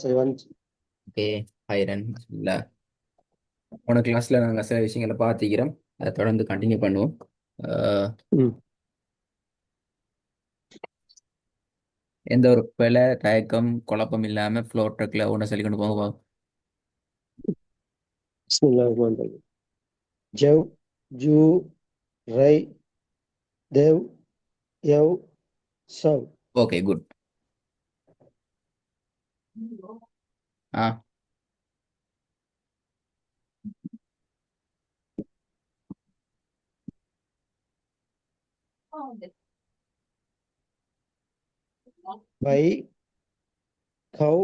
சரி வந்துச்சு. ஓகே. ஹைரன் இல்ல, போன கிளாஸ்ல நாங்கள் சில விஷயங்களை பார்த்துக்கிறோம். அதை தொடர்ந்து கண்டினியூ பண்ணுவோம். அஹ், ம். எந்த ஒரு பிழை தயக்கம் குழப்பம் இல்லாம ஃப்ளோ ட்ரக்ல ஒன்று சொல்லி கொண்டு போங்க. பிஸ்மில்லாஹ் ரஹ்மான் ரஹீம். ஜவ், ஜூ, ரை, தேவ், யவ், சவ். Okay, good. ஆ, பை, கவ்,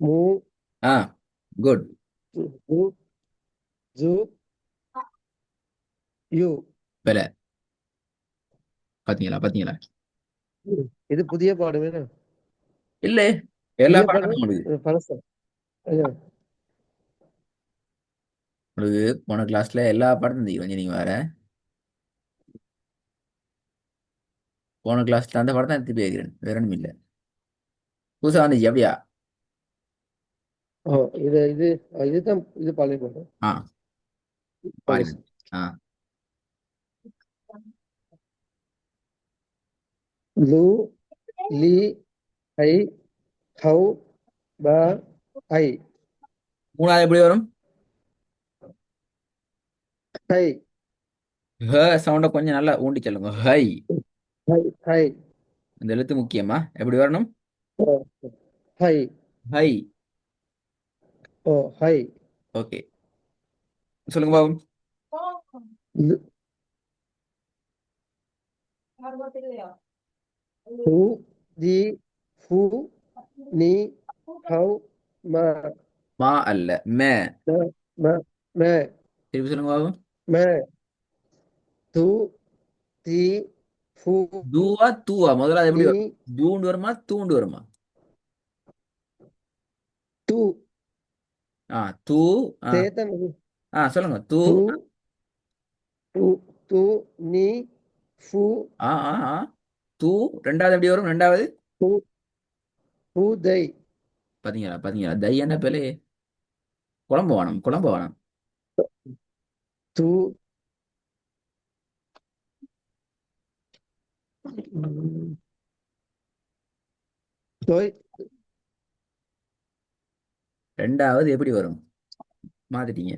மூ, ஆ, குட். ஜூ, ஜூ, யூ. பிழை. பாத்தீங்களா பாத்தீங்களா? ம். இது புதிய பாடமே. இல்ல, எல்லா புதிய பாடமும் பாடம் உங்களுக்கு இது பழசா? ஐயா. உங்களுக்கு போன கிளாஸ்ல எல்லா பாடமும் தெரியும். கொஞ்சம் நீங்க வேற போன கிளாஸ்ல அந்த பாடம் தான் திருப்பி கேட்கிறேன், வேற ஒன்றும் இல்லை. புதுசா வந்துச்சு அப்படியா? ஓ, இது இதுதான் இது பழைய பாடம். ஆ, மாறி பழசு. வந்து. ஆ, லூ, லீ, ஐ, ஹவ், பா, ஐ. மூணாவது எப்படி வரும்? ஹை, ஹ சவுண்ட கொஞ்சம் நல்லா ஊண்டி சொல்லுங்க. ஹை. High, high. இந்த எழுத்து முக்கியமா? எப்படி வரணும்? ஓ, ஹை. ஹை. ஓ, ஹை. ஓகே, சொல்லுங்க பாபு. லு, ஹூ, தி, ஃபூ, நீ, ஹவ், ம, மா அல்ல, மே. ம, ம, ம, திருப்பி சொல்லுங்க பாபு. ம, து, தி, ஃபூ, தூவா தூவா? முதல்ல அது நீ, எப்படி வரும்? தூண்டு வருமா தூண்டு வருமா? து. ஆ, தூ. ஆ, சேத்தன். ஆ, சொல்லுங்க தூ. து, து, து, நீ, ஃபூ, ஆ, ஆ, ஆ. தூ. ரெண்டாவது எப்படி வரும்? ரெண்டாவது ஃபூ, பூதை. பாத்தீங்களா பாத்தீங்களா? தை என்ன பேரு? குழம்பு வேணும், குழம்பு வேணும். து, ம், தொய், ரெண்டாவது எப்படி வரும்? மாத்திட்டீங்க.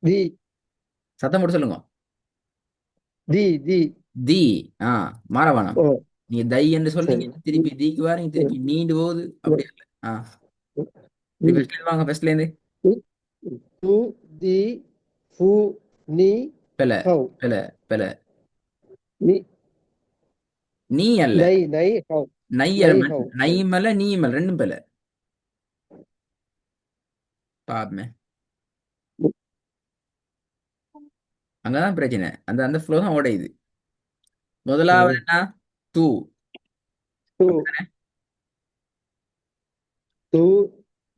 தி, சத்தம் போட்டு சொல்லுங்க. தி, தி. தி. ஆ, மாறவானம். ஓ, நீங்க தை என்று சரி. சொல்றீங்க, தி, திருப்பி தீக்கு வாரீங்க, தி, திருப்பி நீண்டு போகுது. தி, அப்படி இல்ல. ஆ, தி, ஃபர்ஸ்ட்ல இருந்து வாங்க, ஃபர்ஸ்ட்ல இருந்து. தி, து, தி, ஃபூ, நீ, பெல, ஹவ். பெல, பெல. நீ, நீ அல்ல. நை, நை, ஹவ். நையல் நை, மண். ஹவ். நை சரி. மேல நீ மேல ரெண்டும் பெல. பாப்பமே. அங்கதான் பிரச்சனை. அந்த அந்த ஃப்ளோ தான் உடையுது. முதலாவது ம். என்ன? தூ. து, அப்படித்தானே? து,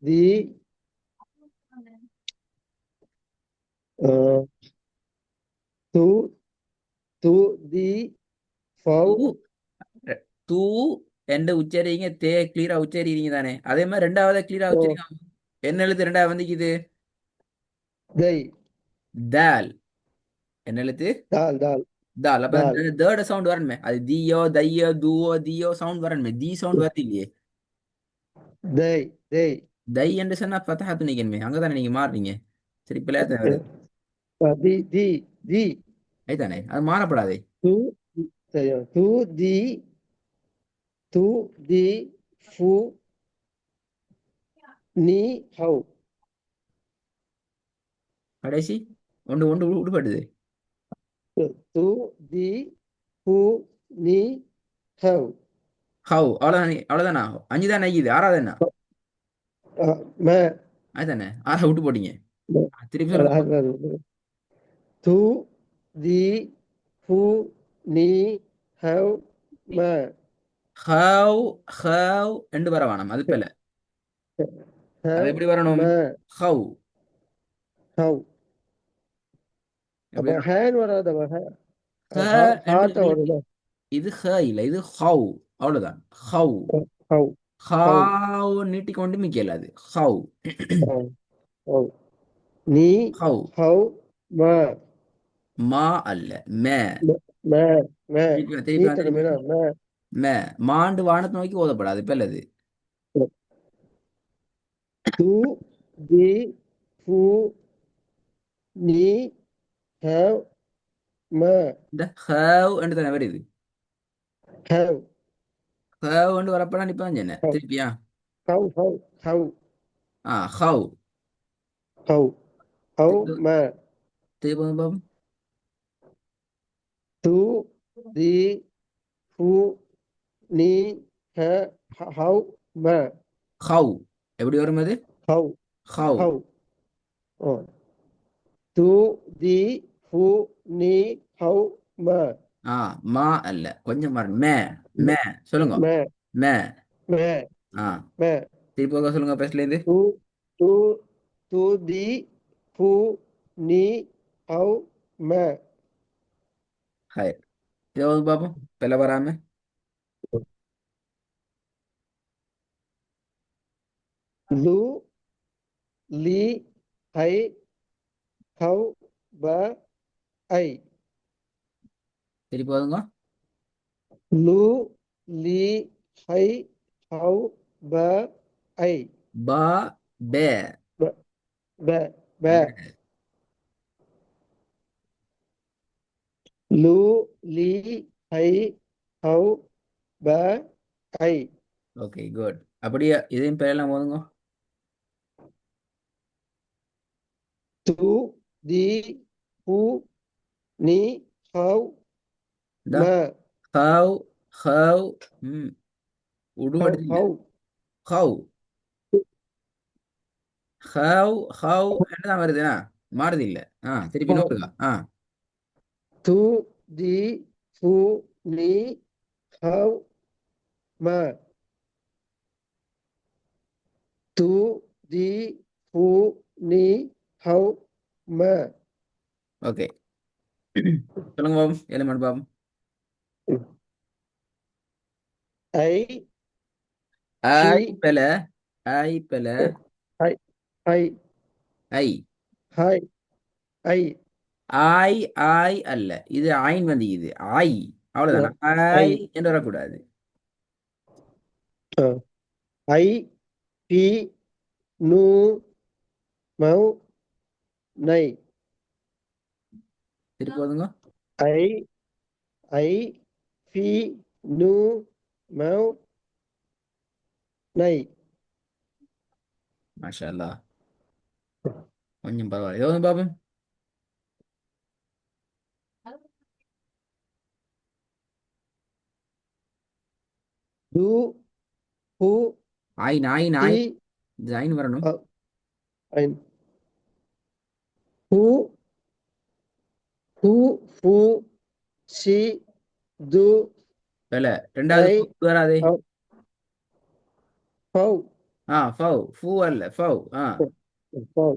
தி, அ, து, து, தி, ஃபவ். தூ. தூ என்று உச்சரிங்க, தே கிளியரா உச்சரிக்கிறீங்க தானே? அதே மாதிரி ரெண்டாவது கிளியரா ஓ, உச்சரிங்க. என்ன எழுத்து ரெண்டாவது வந்துக்குது? தை. தால். என்ன எழுத்து? தால், தால், தால். அப்ப தால். தேர்ட் சவுண்ட் வரணுமே. அது தியோ தையோ தூவோ தியோ சவுண்ட் வரணுமே. தி சவுண்ட் வரது இல்லையே. தை, தை. தை என்று சொன்னா ஃபதஹத்து நிக்கணுமே. அங்கதானே நீங்க மாறுறீங்க. சரி, பிள்ளையாத்த வருது. தி, தி, தி. அதுதானே, அது மாறப்படாதே. து, சரி. து, தி, து, தி, ஃபு, நீ, ஹவ். கடைசி ஒன்று ஒன்று விடுபடுது. து, தி, ஃபு, நீ, ஹவ். ஹவ். அவ்வளோதான், அவ்வளோதானா? அஞ்சு தான் நைக்குது, ஆறாவது என்ன? ம, அதுதானே, ஆறா விட்டு போட்டீங்க. ம. திருப்பி அது, சொல்லுங்க. அது, அது. து, தி, ஃபு, நீ, ஹவ், ம. ஹவ். ஹவ் ரெண்டு வர வேணாம், அது பிள்ளை. அது ஹவ், எப்படி வரணும்? ம, ஹவ். ஹவ். அப்ப எப்படி ஹேன் வராதவ ஹ என்று ஹார்ட்ட சொல்லிட்டு வருதா? இது ஹ இல்ல இது ஹவ். அவ்வளவுதான். ஹவ். ஹவ் ஹவ் ஹாவ் நீட்டிக்கொண்டு மிக்கல அது ஹவ். ஹவ் நீ ஹவ். ஹவ் ம மா அல்ல மே. ம ம ம திருப்பி திருப்பி திருப்பி நீட்டணுமேனா ம மே. மாண்டு வானத்தை நோக்கி ஓதப்படாது பெல்லது. து தி ஃபு நீ ஹவ் ம இந்த ஹவ் என்று தானே வருது. ஹவ் ஹவ் என்று வரப்படா நிப்பான் என்ன ஹவ் திருப்பியா. ஹவ் ஹவ் ஹவ் ஹவ். ஹவ் ஹவ் திருப்பி ம திருப்பி பாப்போம். து தி ஃபு நீ ஹ ஹவ் ம ஹவ் எப்படி வரும் அது. ஹவ் ஹவ். ஹவ் து தி ஃபு நீ ஹவ் ம ஆ மா அல்ல கொஞ்சம் வரும் மே. மே சொல்லுங்க. ம மே. ம ஆ ம திருப்பி ஒருக்கா சொல்லுங்க ஃபர்ஸ்ட்ல இருந்து. து து து தி ஃபு நீ ஹவ் ம ஹாய். இது வந்து பாப்போம் பெல வராம. லு லி ஹை ஹவ் ப ஐ திருப்பி வருங்க. லு லி ஹை ஹவ் ப ஐ பா பே. ப ப ப லு லி ஹை ஹவ் ப ஐ ஓகே குட். அப்படியே இதையும் பெயரெல்லாம் போதுங்க. து தி ஃபு நீ ஹவ் இந்த ம ஹவ். ஹவ். ம் ஹவ் உடுவடுது இல்ல. ஹவ் ஹவ். ஹவ் ஹவ் என்னதான் வருதுண்ணா. மாறுது இல்ல. திருப்பி ஹவ் நோடுங்க. து தி ஃபு நீ ஹவ் ம து தி ஃபு நீ ஹவ் ம ஓகே. சொல்லுங்க பாபு எலிமெண்ட் பாபு. ஐ சி ஐ பெல. ஐ பெல. ஐ ஐ ஐ. ஹை ஐ ஆய் ஆய் அல்ல இது ஐன் வந்து இது ஐ. அவ்வளவுதான் ஐ ஐ என்று வரக்கூடாது. ஐ பி நு மவ் நை திருப்பி போதுங்க. ஐ ஐ பி நு மவ் நை மாஷா அல்லாஹ். கொஞ்சம் பரவாயில்ல எவ்வளவு பாபு. டு ஹு ஐன் ஐன் தி ஐன். இது ஐன் வரணும். ஐன் ஹு ஹு ஃபு சி து பெல ரெண்டாவது ஐ ஃபு வராதே. ஹவ் ஹவ் ஃபவ் ஃபூ அல்ல ஃபவ். ஹவ்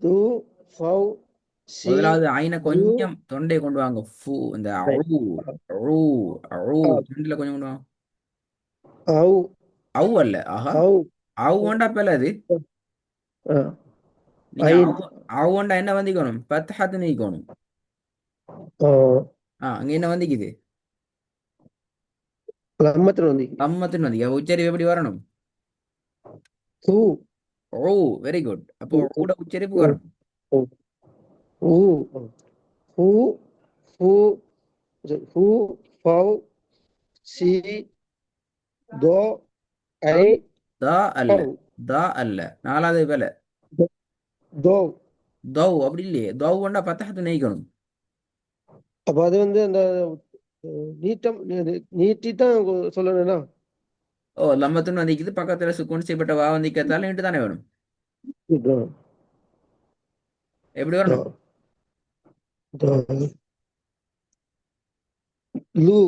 து ஃபவ் சி முதலாவது ஐனை து கொஞ்சம் தொண்டை கொண்டு வாங்க ஃபூ இந்த ஐ அழு. அழு. அழு தொண்டையில கொஞ்சம் கொண்டு வாங்க. ஹவ் அவு அல்ல ஆஹா. ஹவ் அவு கொண்டா பெல அது. நீங்க ஐன் அவு. அவு கொண்டா என்ன வந்திக்கணும் பத்து நீக்கணும். அங்க என்ன வந்திக்குது. லம்மத்துல வந்து அம்மத்தின் வந்திக்க உச்சரிப்பு எப்படி வரணும். ஹு ஓ வெரி குட். அப்போ கூட உச்சரிப்பு ஹு வரணும். ஹு ஹு ஹு ஹு ஃபவ் சி தோ ஐ தா அல்ல. ஹவ் தா அல்ல நாலாவது பெல. தோ தௌ அப்படி இல்லையே தௌ கொண்டா பத்து நீக்கணும். அப்ப அது வந்து அந்த நீட்டம் நீட்டி தான் சொல்லணும்னா ஓ லம்மத்துன்னு வந்திக்குது பக்கத்துல சுக்குன் செய்யப்பட்ட வா வந்திக்கத்தால இன்ட்டு தானே வேணும். எப்படி வரணும். லு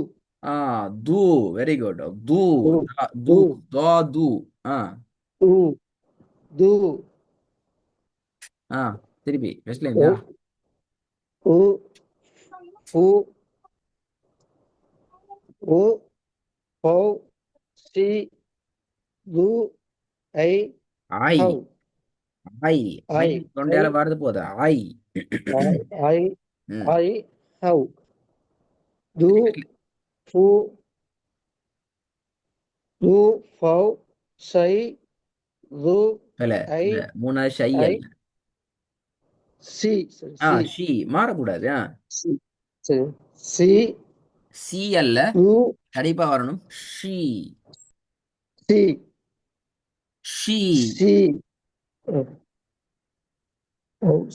ஆ தூ வெரி குட். தூ. து தூ. து தா தூ. ஆ து து திருப்பி ஃபர்ஸ்ட்ல இருந்தா. உ ஃபு உ ஃபௌ சி து ஐ ஐ ஹவ் ஐ ஐ ஐ ஐ தொண்டையால வாரது போதா ஐ ஐ ம் ஐ ஹவ் து ஃபு து ஃபௌ சை து இல்ல ஐ இல்ல மூணாவது ஷை ஐ அல்ல சி சி ஷி மாறக்கூடாது சி சரி சி சி அல்ல து கண்டிப்பா வரணும் she C she C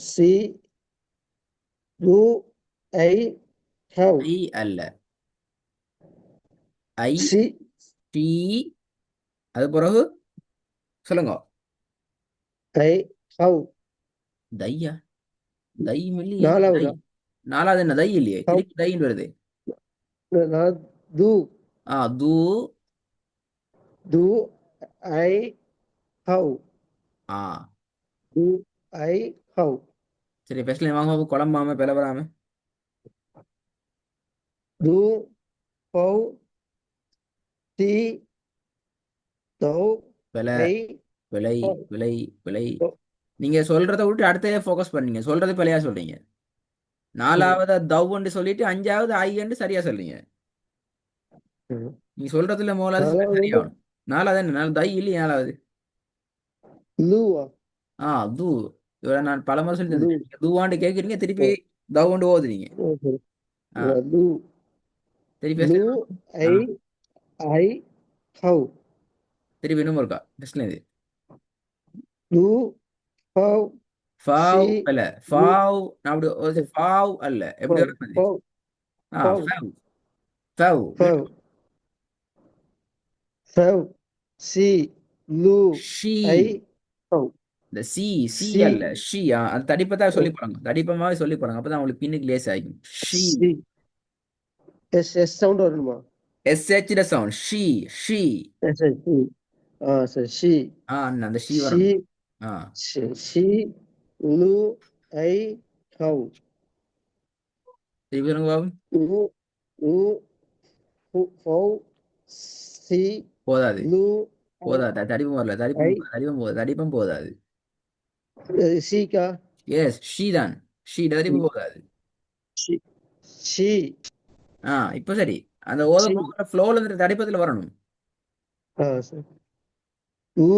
C து ஐ ஹவ் ஐ அல்ல ஐ சி டி அது பிறகு சொல்லுங்க ஐ ஹவ் தையா தை இல்லையே தை நாலாவதா நாலாவது என்ன தை இல்லையே ஹவ் திருப்பி தைன்னு வருது நான் து தூ து ஐ ஹவ் ஆ து ஐ ஹவ் சரி பெஸ்ட்ல வாங்க குழம்பாம பிளவராம து ஃபௌ சி தௌ விலை ஐ விலை ஹவ் விலை விலை நீங்க சொல்றத விட்டு அடுத்தே ஃபோக்கஸ் பண்ணீங்க சொல்றது பிழையா சொல்றீங்க நாலாவது தவ்வுன்னு சொல்லிட்டு அஞ்சாவது ஐன்னு சரியா சொல்றீங்க நீ சொல்றதுல மூலாவது நாலாவது வந்து சரியாகணும் நாலாவது என்ன நாலு தை இல்லையா நாலாவது லுவா ஆ தூ இவரை நான் பலமுறை சொல்லி லு தந்துட்டேன் நீங்க தூவாண்டு கேட்குறீங்க திருப்பி தவுண்டு ஓதுறீங்க ஆ லு திருப்பி லு பேசல ஆ ஐ ஐ ஹவ் திருப்பி இன்னும் இருக்கா பெஸ்ட்ல இது lu ஃபௌ சி ஃபாவ் அல்ல lu ஃபாவ் நான் அப்படி ஃபாவ் அல்ல எப்படி ஃபௌ வரும் அது ஃபௌ ஃபௌ ஃபவ் ஃபவ் ஃபௌ ஃபௌ சி லு ஷீ ஐ ஹவ் இந்த சி சி சி அல்ல ஷீ அது தடிப்பை சொல்லி போறாங்க தடிப்பமாவே சொல்லி போறாங்க அப்பதான் உங்களுக்கு பின்னுக்கு லேஸ் ஆகும் ஷீ சி எஸ் எஸ் சவுண்ட் வரணுமா SH sound she she S S சி சரி சி அந்த ஷீ சி வரணும் ஆ சி லு ஐ ஹவ் திருப்பி சொல்லுங்க பாபு உ உ ஃபௌ சி போதாது லு போதாது தடிப்பம் வரல தடிப்பம் ஐ தடிப்பம் போதாது தடிப்பம் போதாது சீக்கா எஸ் ஷீ தான் ஷீ தடிப்பம் போதாது சி சி இப்ப சரி அந்த ஓத சி போகிற ஃப்ளோல இருந்து தடிப்பத்துல வரணும் சரி உ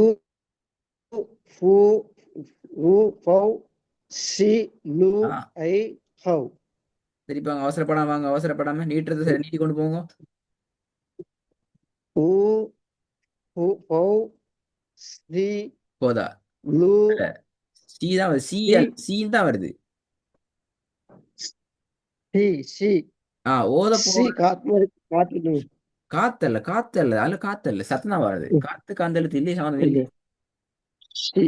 ஃபு உ ஃபௌ சி லு ஆ ஐ ஹவ் திருப்பி வாங்க அவசரப்படாம வாங்க அவசரப்படாம நீட்டுறது சரி நீட்டி கொண்டு போங்க உ ஃபௌ சி போதா லு இல்ல சி தான் வருது சி சி சி தான் வருது சி சி ஓத சி போகிற காத்து மாதிரி காத்து காத்தல்ல காத்தல்ல அதுல காத்தல்ல சத்தம் தான் வருது காத்துக்கு அந்த எழுத்து இல்லையே சம்மந்தம் இல்லையே C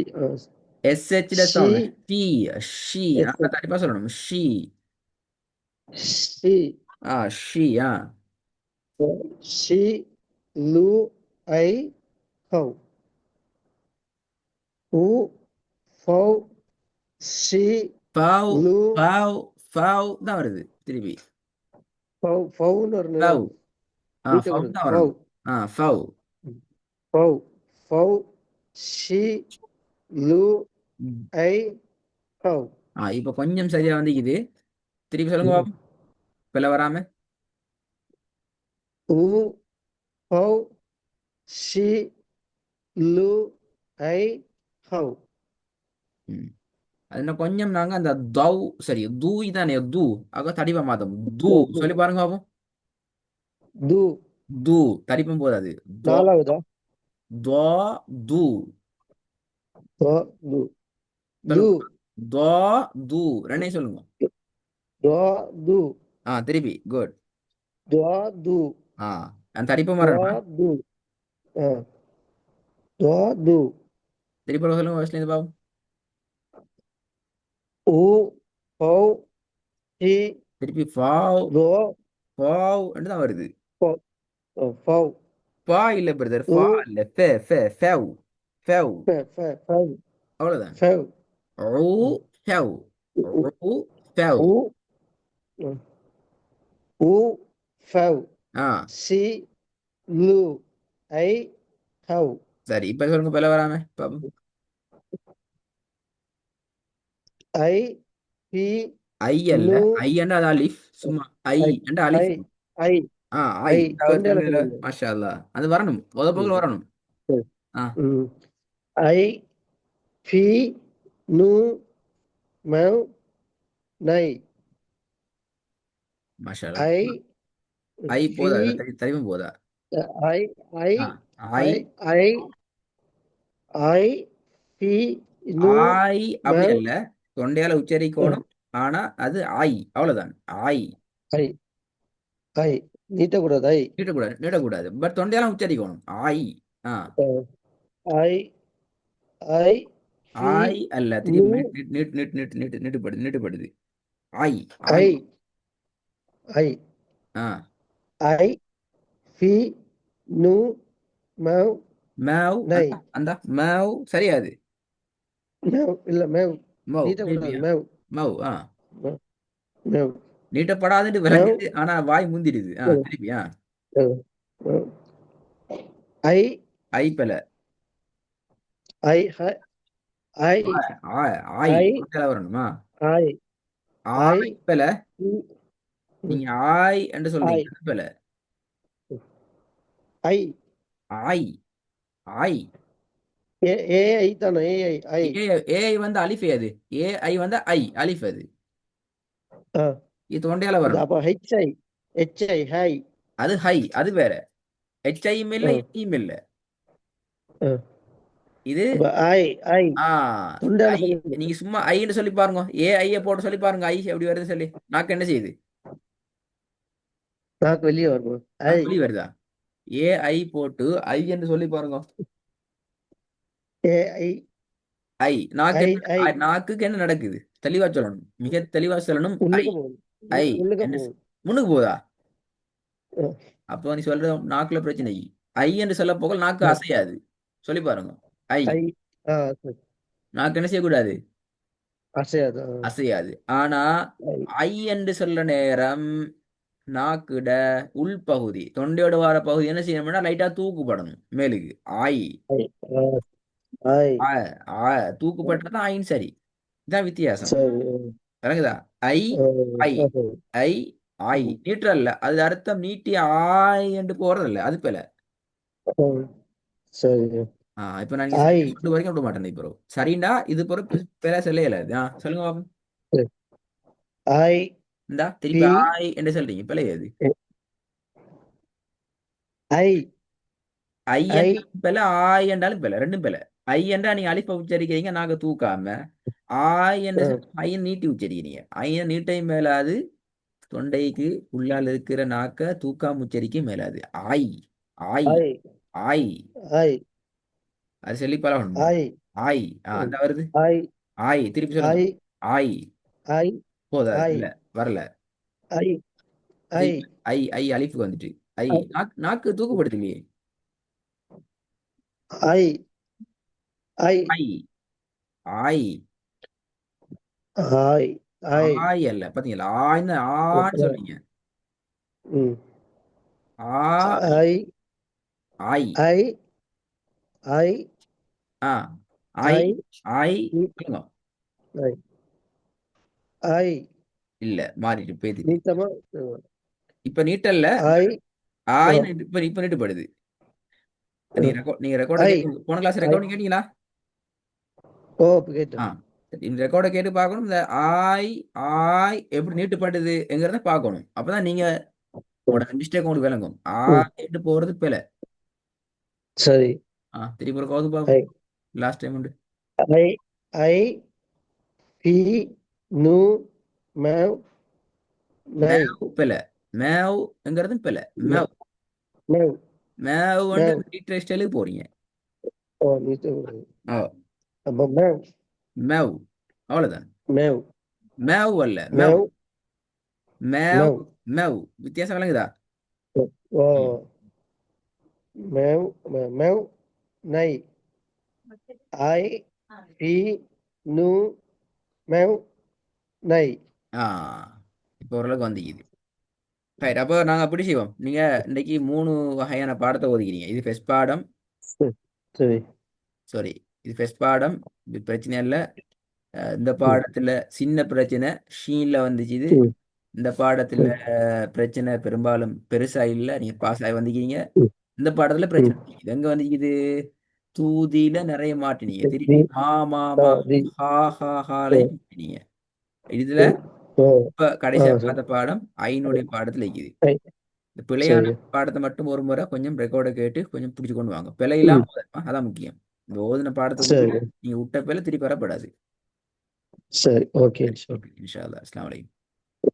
S H C sound she she S கண்டிப்பா சொல்லணும் ஷீ சி ஷீ சி லு ஐ ஹவ் உ ஃபௌ சி ஃபவ் லு ஃபவ் ஃபவ் தான் வருது திருப்பி ஃபௌன்னு வரணும் ஃபவ் நீட்ட ஃபவ் வருது தான் ஃபௌ வரணும் ஃபவ் ஃபௌ ஃபௌ ஷி லு ஐ ஹவ் இப்போ கொஞ்சம் சரியா வந்துக்குது திருப்பி சொல்லுங்க பாப்போம் பிள்ளை வராம உ ஃபௌ ஷி லு ஐ ஹவ் ம். அது இன்னும் கொஞ்சம் நாங்க அந்த தவ் சரி தூ தானே தூ ஆக தடிப்பா மாத்தோம் தூ சொல்லி பாருங்க பாப்போம் து தூ தடிப்பம் போதாது தோ நாலாவதா தோ தூ து து து சொல்லுங்க தோ தூ ரெண்டையும் சொல்லுங்க து து திருப்பி குட் து து அந்த தடிப்பம் து வரணுமா து து து திருப்பி சொல்லுங்க ஃபர்ஸ்ட்ல இருந்து பாப்போம் உ ஃபௌ ஷி திருப்பி ஃபாவ் லு ஃபாவ் தான் வருது ஃபௌ பா இல்ல பிரதர் உ ஃபா இல்ல ஃபே ஃபே ஃபேவ் ஃபேவ் ஃபௌ அவ்வளவுதான் ஃபௌ ரூ ஃபேவ் ரூ ஃபேவ் உ U ஃபவ் ஆ சி லு ஐ ஹவ் சரி இப்ப சொல்லுங்க பல வராம பாப்போம். ஐ பி ஐ அல்ல, நு ஐ என்ற அது அலிஃப், சும்மா ஐ ஐ என்ற ஐ அலிஃப். ஐ ஆ ஐ ஐ தவிர தொண்டையால தொண்டையில சொல்லுங்க. மாஷா அல்லாஹ் அது வரணும், முத பக்கம் ம், வரணும். சரி. ஆ ம். ஐ பி நு மவ் நை மாஷா அல்லாஹ். ஐ ஐ பி போதா, தெரியும் போதா. ஐ ஐ ஆ ஐ ஐ ஐ ஐ பி நு ஆய் அப்படி மவ் அல்ல, தொண்டையால உச்சரிக்கணும். ஆனா அது ஆய், அவ்வளவுதான். ஆய் ஐ ஐ நீட்டக்கூடாது. ஐ நீட்டக்கூடாது, நீட்டக்கூடாது, பட் தொண்டையால உச்சரிக்கணும். ஆய். ஆ ஐ ஐ பி ஆய் அல்ல, நு திரும்பி நீட்டுப்படுது, நீட்டுப்படுது. ஆய் ஐ ஆய். ஐ ஆ ஐ பி நு மவ் மேவ், நை அந்த அந்த மேவ் சரியாது. மேவ் இல்ல மேவ் மவ் நீட்டக்கூடாது. திரும்பியா மேவ் மவ். ஆ மேவ் மேவ் நீட்டப்படாதுன்னு மேவ் விளங்குது, ஆனா வாய் முந்திடுது. ஆ திருப்பியா மேவ் மேவ் ஐ ஐ பல. ஐ ஐ ஆய் ஆய் ஐ தொண்டையால வரணுமா. ஐ ஐ ஆய் பல. பி நீங்க ஆய் என்று ஐ சொல்றீங்க, அது பல. ஐ ஆய் ஆய். ஏ ஏஐ தானே. ஏஐ ஐ ஏ ஏஐ வந்து அலிஃப் அது. ஏஐ வந்து ஐ அலிஃப் அது. ஆ இது தொண்டையால இது வரணும். அப்போ ஹெச்ஐ ஹெச்ஐ ஹை அது ஹை, அது வேற. ஹெச்ஐயும் இல்ல, ஆ இயும் இல்ல. ஆ இது அப்போ ஐ ஐ ஆ தொண்டையால ஐ. சொல்லுங்க. நீங்க சும்மா ஐன்னு சொல்லி பாருங்க, ஐய போட்டு சொல்லி பாருங்க, ஐ எப்படி வருது சொல்லி. நாக்கு என்ன செய்யுது, நாக்கு வெளியே வரணும். ஐ நாக்கு வெளிய வருதா. ஏஐ போட்டு ஐ என்று சொல்லி பாருங்க. ஏஐ ஐ நாக்கு ஐ என்ன, ஐ நாக்குக்கு என்ன நடக்குது, தெளிவா சொல்லணும், மிக தெளிவா சொல்லணும். ஐ உள்ளுக்கு போகணும். ஐ உள்ளுக்கு என்ன போகணும். முன்னுக்கு போதா. ஆ, அப்போ நீ சொல்ற நாக்குல பிரச்சனை. ஐ என்று சொல்ல போக நாக்கு ஆ. அசையாது. சொல்லி பாருங்க. ஐ ஐ ஆ சரி. நாக்கு என்ன செய்யக்கூடாது, அசையாது. ஆ. அசையாது. ஆனா ஐ ஐ என்று சொல்ல நேரம் நாக்குட உள்பகுதி, தொண்டையோட வர பகுதி என்ன செய்யணும்னா லைட்டா தூக்குப்படணும் மேலுக்கு. ஐ ஐ ஆ ஐ ஆ ஆ தூக்குப்பட்டதான் ஐன் சரி. இதான் வித்தியாசம். சரி. விளங்குதா. ஐ ஆ, ஐ ஆ, சரி. ஐ ஆய் ம். நீட்டல்ல, அது அர்த்தம் நீட்டி ஆய் என்று போறதில்ல, அது போல. ஆ, சரி. இப்ப நான் ஐ சரியா சொல்ற வரைக்கும் விட மாட்டேன். இப்போ சரிண்டா இது பொறு பேர சொல்லல. சொல்லுங்க பாப்போம். சரி. ஐ இந்தா பி திருப்பி ஆய் என்று சொல்றீங்க, பிழையாது. ஐ ஐ ஐ என்றாலும் பிழை, ஆய் என்றாலும் பிழை, ரெண்டும் பிழை. ஐ என்றா நீங்க அலிப்ப உச்சரிக்கிறீங்க, நாங்க தூக்காம. ஆய் என்று ஆ, ஐய நீட்டி உச்சரிக்கிறீங்க. ஐய நீட்டையும் மேலாது, தொண்டைக்கு உள்ளால் இருக்கிற நாக்க தூக்காம உச்சரிக்க மேலாது. ஆய் ஆய் ஐ ஆய். ஐ அது சொல்லி பழகணும். ஐ ஆய் ம். அந்த வருது. ஐ ஆய் திருப்பி சொல்லுங்க. ஐ ஆய் ஐ போதா, ஐ இல்ல வரல. ஐ அது ஐ இப்ப ஐ ஐ அலிஃபுக்கு வந்துட்டு. ஐ நாக்கு தூக்குப்படுத்தலையே. ஐ ஐ ஐ ஆய் ஐ ஐ ஆய் அல்ல, பாத்தீங்களா, ஆய்ன்னு ஆன்னு சொன்னீங்க. ம். ஆ ஐ ஆய். ஐ ஐ ஆ ஆய் ஐ ஆய் நீ- சொல்லுங்க. ஐ ஐ இல்ல மாறிட்டு பேத்திட்டு. நீட்டமா இப்ப நீட்டல்ல, ஐ ஆய் ஆ, இப்ப நீட்டுப்படுது. ஆ. நீங்க ரெக்கார்ட ஐ கேட்டு போன கிளாஸ் ஐ ரெக்கார்டிங் கேட்டீங்களா. ஓ கேட்டேன். ஆ சரி, இந்த ரெக்கார்டை கேட்டு பார்க்கணும். இந்த ஆய் ஆய் எப்படி நீட்டுப்படுதுங்கிறத பார்க்கணும். அப்பதான் நீங்க உங்களோட மிஸ்டேக் உங்களுக்கு விளங்கும். ம். ஆயிட்டு போறது பிழை. சரி. திருப்பி ஒரு கவுது ஐ பார்ப்போம். லாஸ்ட் டைம் உண்டு. ஐ ஐ பி நு மேவ் நை மேவ் பிழை. மேவ்ங்கிறதும் பிழை. மேவ் மேவ் மேவ் மேவ் வந்து மேவ் டீட்டர் ஸ்டைலுக்கு போறீங்க. ஓ நீட்ட ஓ அப்போ மேவ் மேவ் அவ்வளவுதான். மேவ் மேவ் அல்ல, மேவ். மேவ் மேவ் மேவ் மேவ் வித்தியாசம் விளங்குதா. ஓ ம். மேவ் மேவ் நை ஐ பி நு மேவ் நை ஆ ஓரளவுக்கு வந்துக்குது. ரைட். அப்போ நாங்கள் அப்படி செய்வோம். நீங்கள் இன்னைக்கு 3 வகையான பாடத்தை ஒதுக்கிறீங்க. இது ஃபெஸ்ட் பாடம். சரி சரி சாரி, இது ஃபெஸ்ட் பாடம். இது பிரச்சனை இல்லை. இந்த ம் பாடத்தில் சின்ன பிரச்சனை ஷீனில் வந்துச்சு. இது ம் இந்த பாடத்தில் ம் பிரச்சனை பெரும்பாலும் பெருசா இல்லை. நீங்கள் பாஸ் ஆகி வந்திருக்கீங்க. ம் இந்த பாடத்துல ம் பிரச்சனை இது எங்க வந்துக்குது? தூதியில நிறைய மாட்டினீங்க. தி திருப்பி மா மா ஆ மா தி ஹா ஹா ஓ ஹாலையும் மாட்டினீங்க. இதுல ஓ ஓ இப்ப ஆ கடைசியா சரி பார்த்த பாடம் ஐனுடைய பாடத்துல இருக்குது. ஐ இந்த பிழையான சரி பாடத்தை மட்டும் ஒரு முறை கொஞ்சம் ரெக்கார்டை கேட்டு கொஞ்சம் பிடிச்சு கொண்டு வாங்க. பிழை ம் இல்லாம ஓதணும். அதான் முக்கியம். இந்த ஓதின பாடத்துக்குள்ள சரி நீங்க விட்ட பிழை திருப்பி வரப்படாது. சரி ஓகே ஓகே, இன்ஷா அல்லாஹ். அஸ்ஸலாமு அலைக்கும்.